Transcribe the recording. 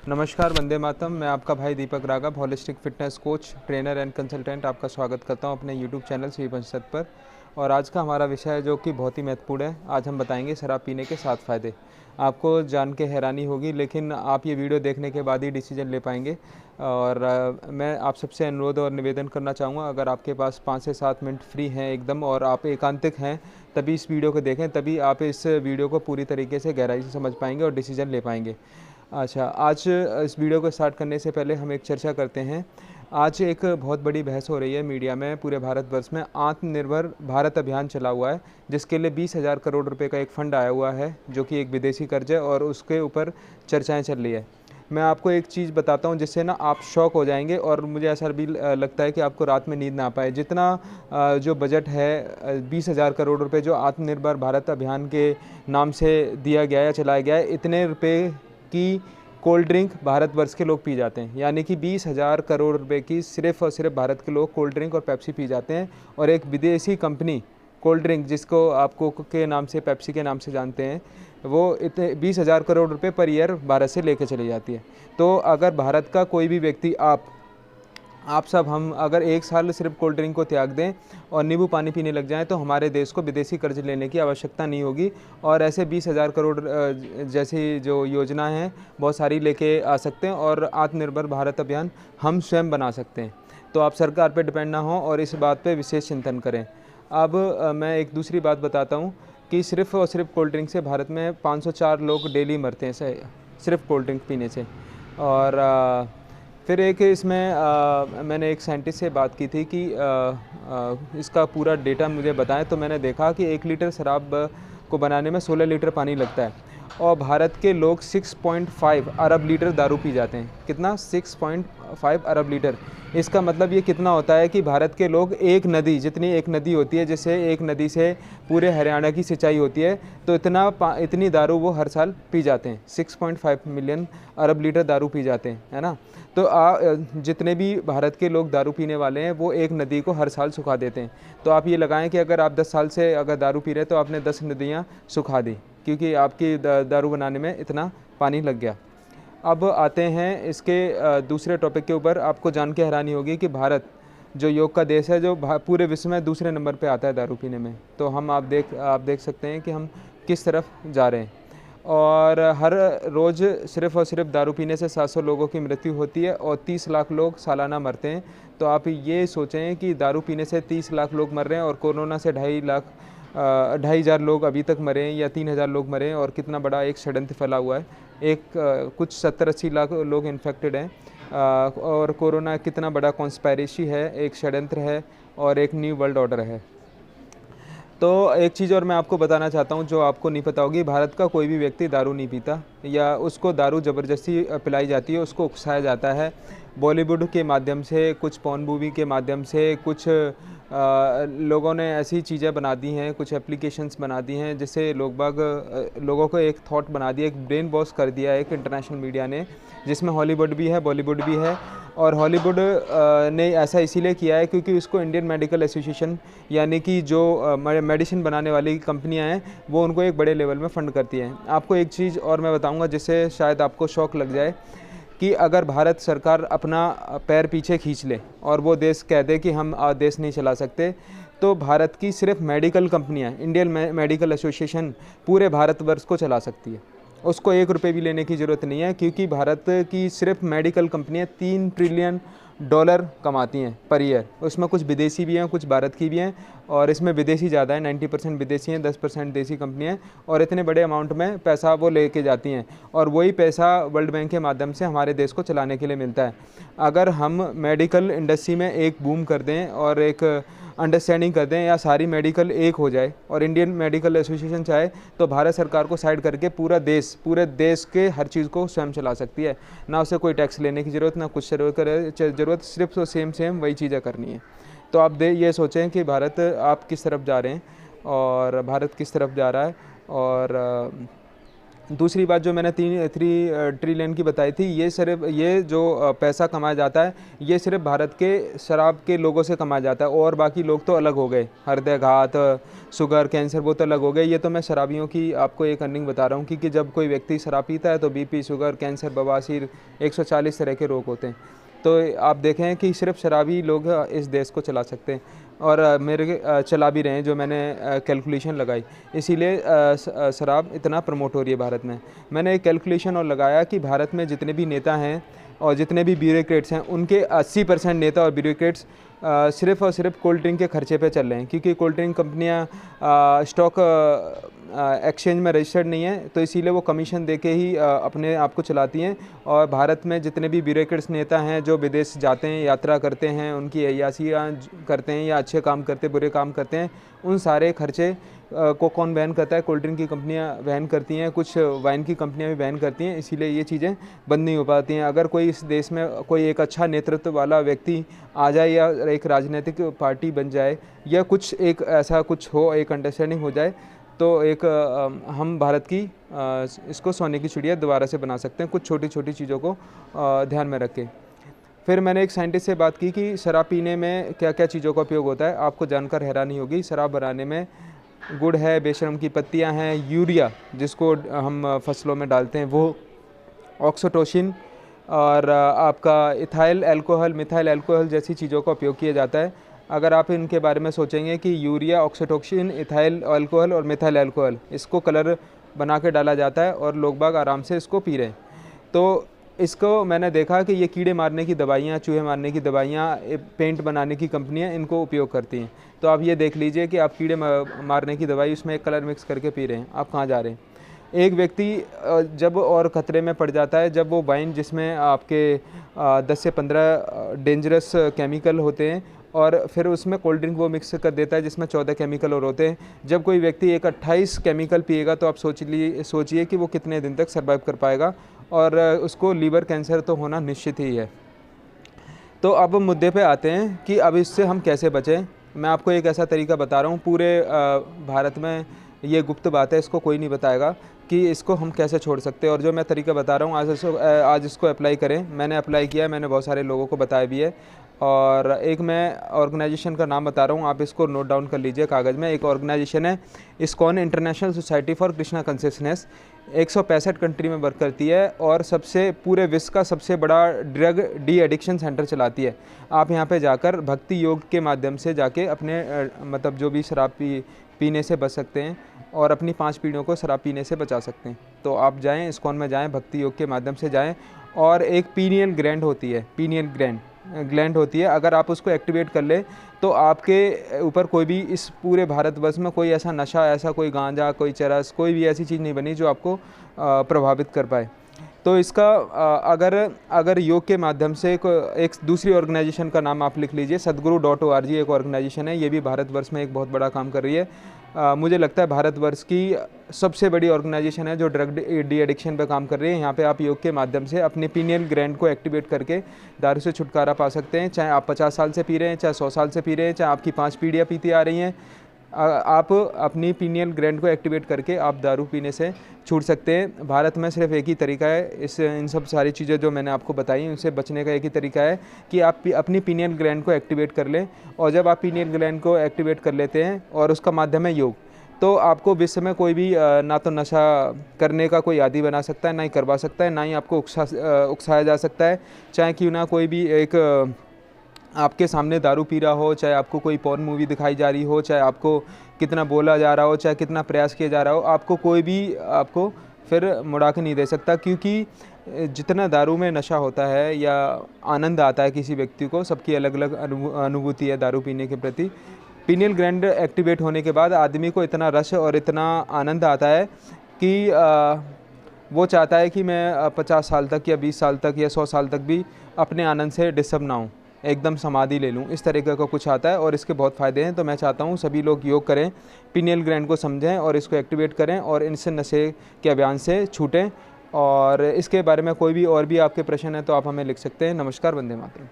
नमस्कार, वंदे मातरम। मैं आपका भाई Deepak Raghav, holistic fitness coach, trainer and consultant आपका स्वागत करता हूं अपने यूट्यूब चैनल श्री पंचसत पर। और आज का हमारा विषय है जो कि बहुत ही महत्वपूर्ण है। आज हम बताएंगे शराब पीने के 7 फ़ायदे। आपको जान के हैरानी होगी, लेकिन आप ये वीडियो देखने के बाद ही डिसीजन ले पाएंगे। और मैं आप सबसे अनुरोध और निवेदन करना चाहूँगा, अगर आपके पास 5 से 7 मिनट फ्री हैं एकदम और आप एकांतिक हैं, तभी इस वीडियो को देखें, तभी आप इस वीडियो को पूरी तरीके से गहराई से समझ पाएंगे और डिसीजन ले पाएंगे। अच्छा, आज इस वीडियो को स्टार्ट करने से पहले हम एक चर्चा करते हैं। आज एक बहुत बड़ी बहस हो रही है मीडिया में, पूरे भारतवर्ष में। आत्मनिर्भर भारत अभियान चला हुआ है, जिसके लिए 20,000 करोड़ रुपए का एक फ़ंड आया हुआ है, जो कि एक विदेशी कर्ज है, और उसके ऊपर चर्चाएं चल रही है। मैं आपको एक चीज़ बताता हूं जिससे ना आप शॉक हो जाएंगे, और मुझे ऐसा भी लगता है कि आपको रात में नींद ना आ पाए। जितना जो बजट है 20,000 करोड़ रुपए जो आत्मनिर्भर भारत अभियान के नाम से दिया गया या चलाया गया है, इतने रुपए की कोल्ड ड्रिंक भारतवर्ष के लोग पी जाते हैं। यानी कि 20,000 करोड़ रुपए की सिर्फ और सिर्फ भारत के लोग कोल्ड ड्रिंक और पेप्सी पी जाते हैं। और एक विदेशी कंपनी कोल्ड ड्रिंक, जिसको आप कोक के नाम से, पेप्सी के नाम से जानते हैं, वो इतने 20,000 करोड़ रुपए पर ईयर भारत से लेके चली जाती है। तो अगर भारत का कोई भी व्यक्ति, आप सब, हम अगर एक साल सिर्फ कोल्ड ड्रिंक को त्याग दें और नींबू पानी पीने लग जाएं, तो हमारे देश को विदेशी कर्ज लेने की आवश्यकता नहीं होगी। और ऐसे 20,000 करोड़ जैसी जो योजना है बहुत सारी लेके आ सकते हैं, और आत्मनिर्भर भारत अभियान हम स्वयं बना सकते हैं। तो आप सरकार पे डिपेंड ना हो और इस बात पे विशेष चिंतन करें। अब मैं एक दूसरी बात बताता हूँ कि सिर्फ और सिर्फ कोल्ड ड्रिंक से भारत में 504 लोग डेली मरते हैं सिर्फ कोल्ड ड्रिंक पीने से। और फिर एक इसमें मैंने एक साइंटिस्ट से बात की थी कि इसका पूरा डेटा मुझे बताएं, तो मैंने देखा कि 1 लीटर शराब को बनाने में 16 लीटर पानी लगता है, और भारत के लोग 6.5 अरब लीटर दारू पी जाते हैं। कितना? 6.5 अरब लीटर। इसका मतलब ये कितना होता है कि भारत के लोग एक नदी, जितनी एक नदी होती है, जैसे एक नदी से पूरे हरियाणा की सिंचाई होती है, तो इतनी दारू वो हर साल पी जाते हैं। 6.5 मिलियन अरब लीटर दारू पी जाते हैं, है ना। तो जितने भी भारत के लोग दारू पीने वाले हैं, वो एक नदी को हर साल सुखा देते हैं। तो आप ये लगाएं कि अगर आप 10 साल से अगर दारू पी रहे हैं, तो आपने 10 नदियाँ सुखा दी, क्योंकि आपकी दारू बनाने में इतना पानी लग गया। अब आते हैं इसके दूसरे टॉपिक के ऊपर। आपको जान के हैरानी होगी कि भारत जो योग का देश है, जो पूरे विश्व में दूसरे नंबर पे आता है दारू पीने में। तो आप देख सकते हैं कि हम किस तरफ जा रहे हैं। और हर रोज़ सिर्फ़ और सिर्फ दारू पीने से 700 लोगों की मृत्यु होती है, और 30 लाख लोग सालाना मरते हैं। तो आप ये सोचें कि दारू पीने से 30 लाख लोग मर रहे हैं, और कोरोना से 2,500 लोग अभी तक मरे हैं, या 3,000 लोग मरे हैं। और कितना बड़ा एक षड्यंत्र फैला हुआ है। कुछ 70-80 लाख लोग इन्फेक्टेड हैं। और कोरोना कितना बड़ा कॉन्स्पायरेसी है, एक षड्यंत्र है, और एक न्यू वर्ल्ड ऑर्डर है। तो एक चीज़ और मैं आपको बताना चाहता हूँ जो आपको नहीं पता होगी। भारत का कोई भी व्यक्ति दारू नहीं पीता, या उसको दारू ज़बरदस्ती पिलाई जाती है, उसको उकसाया जाता है बॉलीवुड के माध्यम से, कुछ पॉर्न मूवी के माध्यम से। कुछ लोगों ने ऐसी चीज़ें बना दी हैं, कुछ एप्लीकेशंस बना दी हैं, जिससे लोगों को एक थॉट बना दिया, एक ब्रेन वॉश कर दिया है एक इंटरनेशनल मीडिया ने, जिसमें हॉलीवुड भी है, बॉलीवुड भी है। और हॉलीवुड ने ऐसा इसीलिए किया है क्योंकि उसको इंडियन मेडिकल एसोसिएशन, यानी कि जो मेडिसिन बनाने वाली कंपनियां हैं, वो उनको एक बड़े लेवल में फ़ंड करती हैं। आपको एक चीज़ और मैं बताऊंगा जिससे शायद आपको शौक लग जाए, कि अगर भारत सरकार अपना पैर पीछे खींच ले और वो देश कह दे कि हम देश नहीं चला सकते, तो भारत की सिर्फ मेडिकल कंपनियां, इंडियन मेडिकल एसोसिएशन पूरे भारतवर्ष को चला सकती है। उसको 1 रुपये भी लेने की ज़रूरत नहीं है, क्योंकि भारत की सिर्फ मेडिकल कंपनियां $3 ट्रिलियन कमाती हैं पर ईयर। उसमें कुछ विदेशी भी हैं, कुछ भारत की भी हैं, और इसमें विदेशी ज़्यादा है, 90% विदेशी हैं, 10% देसी कंपनियां हैं। और इतने बड़े अमाउंट में पैसा वो लेके जाती हैं, और वही पैसा वर्ल्ड बैंक के माध्यम से हमारे देश को चलाने के लिए मिलता है। अगर हम मेडिकल इंडस्ट्री में एक बूम कर दें और एक अंडरस्टैंडिंग कर दें, या सारी मेडिकल एक हो जाए और इंडियन मेडिकल एसोसिएशन चाहे, तो भारत सरकार को साइड करके पूरे देश के हर चीज़ को स्वयं चला सकती है। ना उसे कोई टैक्स लेने की ज़रूरत, ना कुछ ज़रूरत, सिर्फ तो सेम वही चीज़ें करनी है। तो आप ये सोचें कि भारत आप किस तरफ जा रहे हैं, और भारत किस तरफ जा रहा है। और दूसरी बात जो मैंने 3 ट्रिलियन की बताई थी, ये सिर्फ ये जो पैसा कमाया जाता है ये सिर्फ भारत के शराब के लोगों से कमाया जाता है, और बाकी लोग तो अलग हो गए, हृदयघात, शुगर, कैंसर, वो तो अलग हो गए। ये तो मैं शराबियों की आपको एक अर्निंग बता रहा हूँ कि जब कोई व्यक्ति शराब पीता है तो बीपी, शुगर, कैंसर, बवासीर, 140 तरह के रोग होते हैं। तो आप देखें कि सिर्फ शराबी लोग इस देश को चला सकते हैं, और चला भी रहे हैं, जो मैंने कैलकुलेशन लगाई। इसीलिए शराब इतना प्रमोट हो रही है भारत में। मैंने एक कैलकुलेशन और लगाया कि भारत में जितने भी नेता हैं और जितने भी ब्यूरोक्रेट्स हैं, उनके 80% नेता और ब्यूरोक्रेट्स सिर्फ़ और सिर्फ कोल्ड ड्रिंक के खर्चे पे चल रहे हैं, क्योंकि कोल्ड ड्रिंक कंपनियां स्टॉक एक्सचेंज में रजिस्टर्ड नहीं है, तो इसीलिए वो कमीशन देके ही अपने आप को चलाती हैं। और भारत में जितने भी ब्यूरोक्रेट्स नेता हैं जो विदेश जाते हैं, यात्रा करते हैं, उनकी अय्याशियाँ करते हैं या अच्छे काम करते, बुरे काम करते हैं, उन सारे खर्चे को कौन वहन करता है? कोल्ड ड्रिंक की कंपनियां वहन करती हैं, कुछ वाइन की कंपनियां भी वहन करती हैं। इसीलिए ये चीज़ें बंद नहीं हो पाती हैं। अगर कोई इस देश में कोई एक अच्छा नेतृत्व वाला व्यक्ति आ जाए या एक राजनीतिक पार्टी बन जाए या कुछ एक ऐसा कुछ हो, एक अंडरस्टैंडिंग हो जाए, तो एक हम भारत की इसको सोने की चिड़िया दोबारा से बना सकते हैं, कुछ छोटी छोटी चीज़ों को ध्यान में रख के। फिर मैंने एक साइंटिस्ट से बात की कि शराब पीने में क्या क्या चीज़ों का उपयोग होता है। आपको जानकर हैरानी होगी, शराब बनाने में गुड़ है, बेशरम की पत्तियां हैं, यूरिया जिसको हम फसलों में डालते हैं वो, ऑक्सीटोसिन, और आपका इथाइल अल्कोहल, मिथाइल अल्कोहल जैसी चीज़ों का उपयोग किया जाता है। अगर आप इनके बारे में सोचेंगे कि यूरिया, ऑक्सीटोसिन, इथाइल अल्कोहल और मिथाइल अल्कोहल, इसको कलर बना के डाला जाता है और लोग बाग आराम से इसको पी रहे हैं। तो इसको मैंने देखा कि ये कीड़े मारने की दवाइयाँ, चूहे मारने की दवाइयाँ, पेंट बनाने की कंपनियाँ इनको उपयोग करती हैं। तो आप ये देख लीजिए कि आप कीड़े मारने की दवाई उसमें एक कलर मिक्स करके पी रहे हैं, आप कहाँ जा रहे हैं? एक व्यक्ति जब और ख़तरे में पड़ जाता है जब वो वाइन जिसमें आपके 10 से 15 डेंजरस केमिकल होते हैं और फिर उसमें कोल्ड ड्रिंक वो मिक्स कर देता है जिसमें 14 केमिकल और होते हैं। जब कोई व्यक्ति एक 28 केमिकल पिएगा तो आप सोचिए कि वो कितने दिन तक सर्वाइव कर पाएगा, और उसको लीवर कैंसर तो होना निश्चित ही है। तो अब मुद्दे पे आते हैं कि अब इससे हम कैसे बचें। मैं आपको एक ऐसा तरीका बता रहा हूँ, पूरे भारत में ये गुप्त बात है, इसको कोई नहीं बताएगा कि इसको हम कैसे छोड़ सकते हैं। और जो मैं तरीका बता रहा हूँ आज इसको अप्लाई करें। मैंने अप्लाई किया, मैंने बहुत सारे लोगों को बताया भी है। और एक मैं ऑर्गेनाइजेशन का नाम बता रहा हूँ, आप इसको नोट डाउन कर लीजिए कागज़ में। एक ऑर्गेनाइजेशन है ISKCON, international society for Krishna consciousness. 165 country में वर्क करती है और सबसे पूरे विश्व का सबसे बड़ा ड्रग डी एडिक्शन सेंटर चलाती है। आप यहाँ पे जाकर भक्ति योग के माध्यम से जाके अपने मतलब जो भी शराब पीने से बच सकते हैं और अपनी 5 पीढ़ियों को शराब पीने से बचा सकते हैं। तो आप जाएं, इस्कॉन में जाएं, भक्ति योग के माध्यम से जाएं। और एक पीनियल ग्लैंड होती है, पीनियल ग्लैंड होती है, अगर आप उसको एक्टिवेट कर ले तो आपके ऊपर कोई भी इस पूरे भारतवर्ष में कोई ऐसा नशा, ऐसा कोई गांजा, कोई चरस, कोई भी ऐसी चीज़ नहीं बनी जो आपको प्रभावित कर पाए। तो इसका अगर योग के माध्यम से एक दूसरी ऑर्गेनाइजेशन का नाम आप लिख लीजिए, sadguru.org एक ऑर्गेनाइजेशन है, ये भी भारतवर्ष में एक बहुत बड़ा काम कर रही है। मुझे लगता है भारतवर्ष की सबसे बड़ी ऑर्गेनाइजेशन है जो ड्रग डी एडिक्शन पे काम कर रही है। यहाँ पे आप योग के माध्यम से अपने पीनियल ग्लैंड को एक्टिवेट करके दारू से छुटकारा पा सकते हैं। चाहे आप 50 साल से पी रहे हैं, चाहे 100 साल से पी रहे हैं, चाहे आपकी 5 पीढ़ियाँ पीती आ रही हैं, आप अपनी पीनियल ग्लैंड को एक्टिवेट करके आप दारू पीने से छूट सकते हैं। भारत में सिर्फ एक ही तरीका है, इन सब सारी चीज़ें जो मैंने आपको बताई उनसे बचने का एक ही तरीका है कि आप अपनी पीनियल ग्लैंड को एक्टिवेट कर लें। और जब आप पीनियल ग्लैंड को एक्टिवेट कर लेते हैं और उसका माध्यम है योग, तो आपको विश्व में कोई भी ना तो नशा करने का कोई आदी बना सकता है, ना ही करवा सकता है, ना ही आपको उकसाया जा सकता है। चाहे क्यों ना कोई भी एक आपके सामने दारू पी रहा हो, चाहे आपको कोई पॉर्न मूवी दिखाई जा रही हो, चाहे आपको कितना बोला जा रहा हो, चाहे कितना प्रयास किया जा रहा हो, आपको कोई भी आपको फिर मुड़ा के नहीं दे सकता। क्योंकि जितना दारू में नशा होता है या आनंद आता है किसी व्यक्ति को, सबकी अलग अलग अनुभूति है दारू पीने के प्रति। पीनियल ग्लैंड एक्टिवेट होने के बाद आदमी को इतना रस और इतना आनंद आता है कि वो चाहता है कि मैं 50 साल तक या 20 साल तक या 100 साल तक भी अपने आनंद से डिस्टर्ब ना हूँ, एकदम समाधि ले लूँ, इस तरीके का कुछ आता है। और इसके बहुत फ़ायदे हैं। तो मैं चाहता हूँ सभी लोग योग करें, पीनियल ग्लैंड को समझें और इसको एक्टिवेट करें और इनसे नशे के अभियान से छूटें। और इसके बारे में कोई भी और भी आपके प्रश्न हैं तो आप हमें लिख सकते हैं। नमस्कार, वंदे मातरम।